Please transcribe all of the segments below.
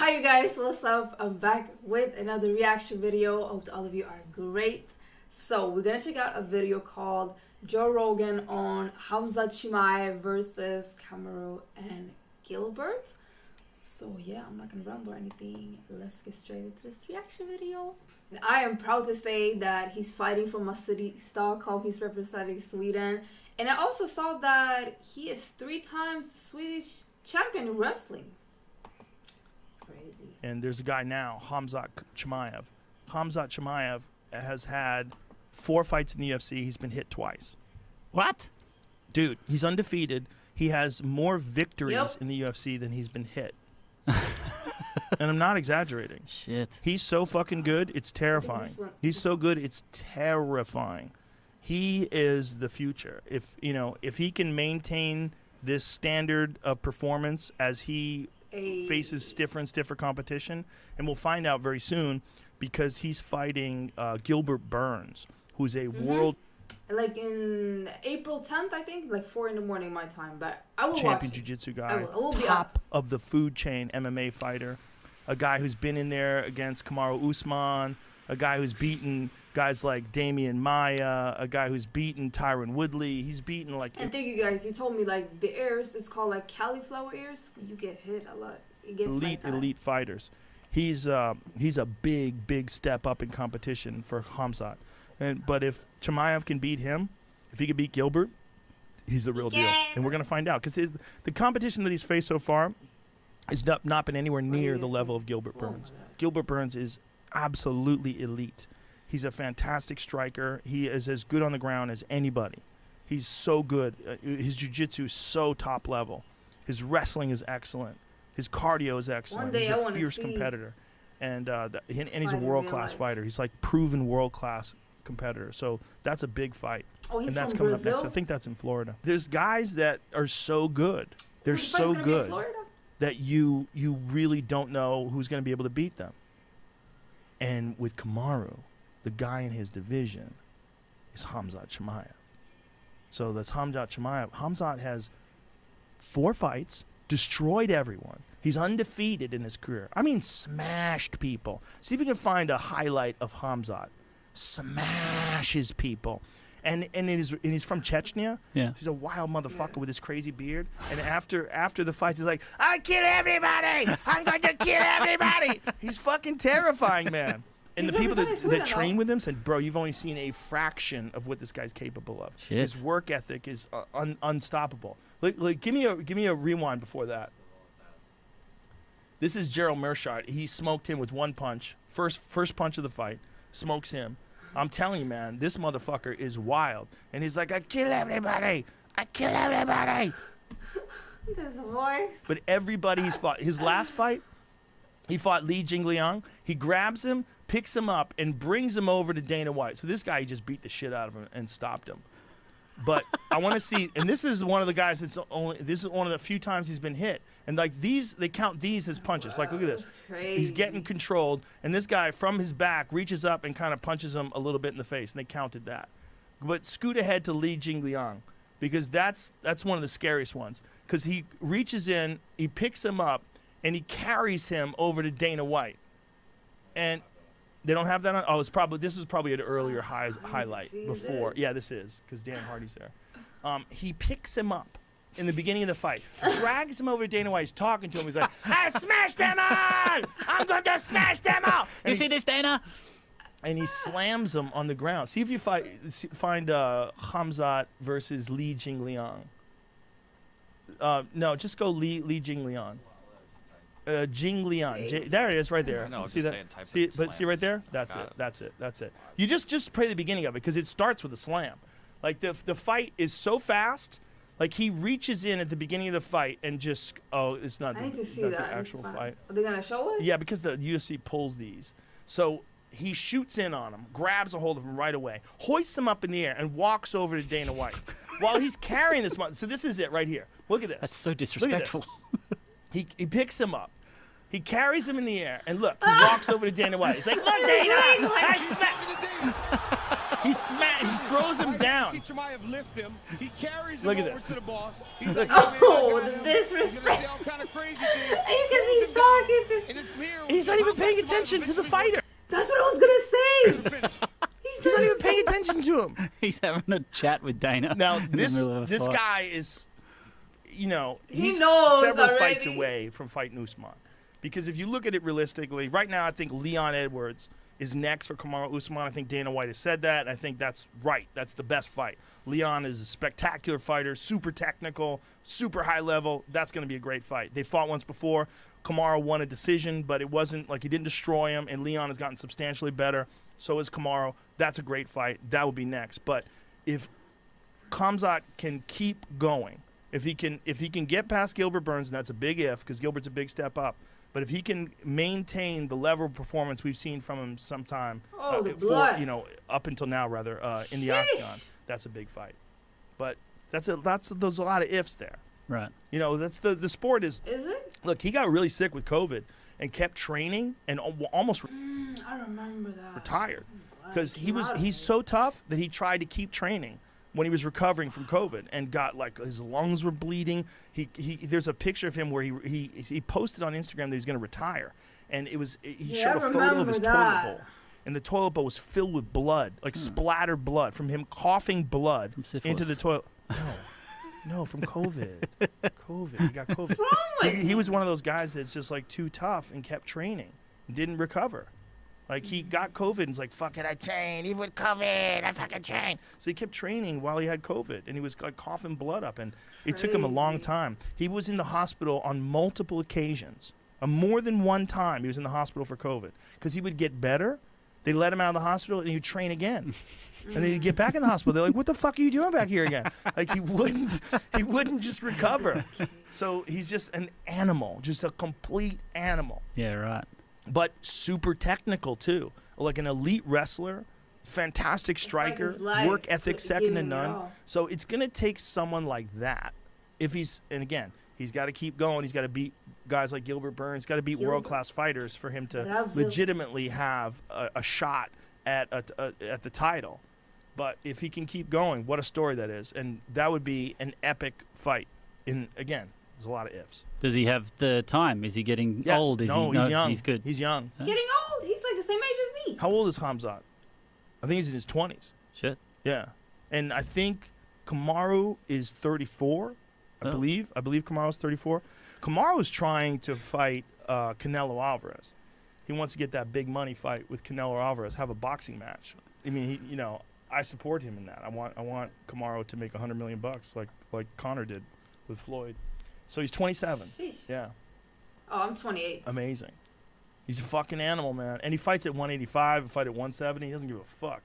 Hi you guys, what's up? I'm back with another reaction video. I hope all of you are great. So we're gonna check out a video called Joe Rogan on Khamzat Chimaev versus Kamaru and Gilbert. So yeah, I'm not gonna ramble or anything. Let's get straight into this reaction video. I am proud to say that he's fighting for my city, Stockholm. He's representing Sweden. And I also saw that he is 3 times Swedish champion in wrestling. It's crazy. And there's a guy now, Khamzat Chimaev. Khamzat Chimaev has had 4 fights in the UFC. He's been hit twice. What? Dude, he's undefeated. He has more victories in the UFC than he's been hit. And I'm not exaggerating. Shit. He's so fucking good, it's terrifying. He's so good, it's terrifying. He is the future. If he can maintain this standard of performance as he faces stiffer and stiffer competition, and we'll find out very soon because he's fighting Gilbert Burns, who's a world like in April 10th, I think, like 4 in the morning my time. But I will champion jiu-jitsu guy, I will be top of the food chain MMA fighter, a guy who's been in there against Kamaru Usman, a guy who's beaten guys like Damian Maia, a guy who's beaten Tyron Woodley. He's beaten like. And thank you guys. You told me like the ears is called like cauliflower ears. When you get hit a lot, it gets elite fighters. He's a big step up in competition for Khamzat. But if Chimaev can beat him, if he can beat Gilbert, he's the real deal. And we're gonna find out because the competition that he's faced so far has not been anywhere near the level of Gilbert Burns. Gilbert Burns is absolutely elite. He's a fantastic striker. He is as good on the ground as anybody. He's so good. His jiu-jitsu is so top level. His wrestling is excellent. His cardio is excellent. He's a fierce competitor. And he's a world-class fighter. He's like proven world-class competitor. So that's a big fight. Oh, he's and that's from coming Brazil? up next. I think that's in Florida. There's guys that are so good. They're so good that you really don't know who's going to be able to beat them. And with Kamaru, the guy in his division is Khamzat Chimaev. So that's Khamzat Chimaev. Khamzat has 4 fights, destroyed everyone. He's undefeated in his career. I mean, smashed people. See if you can find a highlight of Khamzat. Smashes people. And he's from Chechnya. Yeah. He's a wild motherfucker with his crazy beard. And after the fights, he's like, I kill everybody! I'm going to kill everybody! He's fucking terrifying, man. And the people that train with him said, bro, you've only seen a fraction of what this guy's capable of. Shit. His work ethic is unstoppable. Like, give me a rewind before that. This is Gerald Meerschaert. He smoked him with 1 punch. First punch of the fight. Smokes him. I'm telling you, man, this motherfucker is wild. And he's like, I kill everybody. I kill everybody. This voice. But everybody he's fought. His last fight, he fought Li Jingliang. He grabs him, picks him up, and brings him over to Dana White. So this guy, he just beat the shit out of him and stopped him. But I want to see, and this is one of the guys this is one of the few times he's been hit. And like they count these as punches. Like, look at this. He's getting controlled, and this guy from his back reaches up and kind of punches him a little bit in the face, and they counted that. But scoot ahead to Li Jingliang, because that's one of the scariest ones. Because he reaches in, he picks him up, and he carries him over to Dana White. And they don't have that on? Oh, this is probably an earlier highlight before. Yeah, this is, because Dan Hardy's there. He picks him up in the beginning of the fight, drags him over to Dana White. He's talking to him. He's like, I smashed them all! I'm going to smash them all! You see this, Dana? And he slams him on the ground. See if you find Khamzat versus Li Jingliang. No, just go Li Jingliang. Jingliang. There it is, right there. No, see that? See right there? That's it. You just play the beginning of it because it starts with a slam. Like the fight is so fast. Like he reaches in at the beginning of the fight and just it's not the actual fight. Are they gonna show it? Yeah, because the UFC pulls these. So he shoots in on him, grabs a hold of him right away, hoists him up in the air, and walks over to Dana White while he's carrying this. So this is it right here. Look at this. That's so disrespectful. He picks him up. He carries him in the air, and look, he walks over to Dana White. He's like, look, Dana, I smashed. He throws him down. See Chimaev lift him. He carries him Look at over this. to the boss. He's like, Oh, the disrespect. He's not even paying attention to the fighter. That's what I was gonna say. He's not even paying attention to him. He's having a chat with Dana. Now in the this middle of a fight. guy is, you know, he's knows several already. fights away from fighting Usman. Because if you look at it realistically, right now I think Leon Edwards is next for Kamaru Usman. I think Dana White has said that. I think that's right. That's the best fight. Leon is a spectacular fighter, super technical, super high level. That's going to be a great fight. They fought once before. Kamaru won a decision, but it wasn't like he didn't destroy him, and Leon has gotten substantially better. So is Kamaru. That's a great fight. That would be next. But if Khamzat can keep going, if he can get past Gilbert Burns, and that's a big if, because Gilbert's a big step up. But if he can maintain the level of performance we've seen from him sometime, the blood. up until now rather, in the octagon, that's a big fight. But there's a lot of ifs there. Right. You know, that's the sport is. Is it? Look, he got really sick with COVID and kept training and almost I remember that. retired because he's so tough that he tried to keep training when he was recovering from COVID and got like his lungs were bleeding. There's a picture of him where he posted on Instagram that he was going to retire, and he showed a photo of his toilet bowl, and the toilet bowl was filled with blood, like splattered blood from him coughing blood into the toilet. No, from COVID. He got COVID. What's wrong with He was one of those guys that's just like too tough and kept training, didn't recover. Like, he got COVID and was like, fuck it, I train. Even with COVID, I fucking train. So he kept training while he had COVID, and he was like coughing blood up, and it took him a long time. He was in the hospital on multiple occasions. More than one time he was in the hospital for COVID because he would get better. They let him out of the hospital, and he'd train again. And then he'd get back in the hospital. They're like, what the fuck are you doing back here again? Like, he wouldn't just recover. So he's just an animal, just a complete animal. Yeah, right. But super technical too, like an elite wrestler, fantastic striker, work ethic second to none. So it's gonna take someone like that. If he's got to keep going. He's got to beat guys like Gilbert Burns. Got to beat world-class fighters for him to legitimately have a shot at the title. But if he can keep going, what a story that is, and that would be an epic fight. Again, there's a lot of ifs. Does he have the time? Is he getting old? He's young. He's good. He's young. Getting old? He's like the same age as me. How old is Khamzat? I think he's in his 20s. Shit. Yeah. And I think Kamaru is 34, I believe. I believe Kamaru's 34. Kamaru is trying to fight Canelo Alvarez. He wants to get that big money fight with Canelo Alvarez, have a boxing match. I mean, I support him in that. I want Kamaru to make $100 million like Conor did with Floyd. So he's 27. Sheesh. Yeah. Oh, I'm 28. Amazing. He's a fucking animal, man. And he fights at 185, fight at 170. He doesn't give a fuck.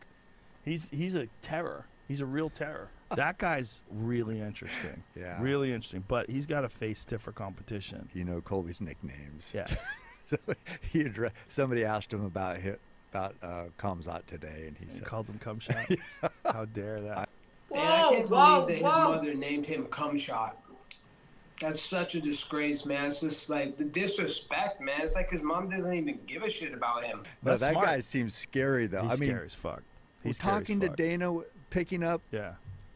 He's a terror. He's a real terror. That guy's really interesting. Yeah. Really interesting. But he's got to face stiffer competition. You know Colby's nicknames. Yes. So somebody asked him about Khamzat today, and he called him cum shot. How dare that? Man, I can't believe that his mother named him cum shot. That's such a disgrace, man. It's just like the disrespect, man. It's like his mom doesn't even give a shit about him. No, that guy seems scary, though. He's scary as fuck. He's talking to Dana, picking up. Yeah.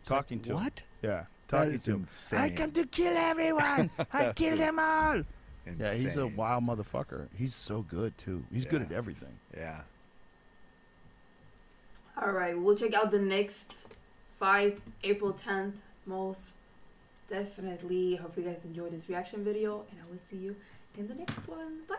Talking to him. What? Yeah. Talking to him. Insane. I come to kill everyone. I kill them all. Insane. Yeah, he's a wild motherfucker. He's so good, too. He's good at everything. Yeah. All right. We'll check out the next fight, April 10th. Most definitely. Hope you guys enjoyed this reaction video, and I will see you in the next one. Bye.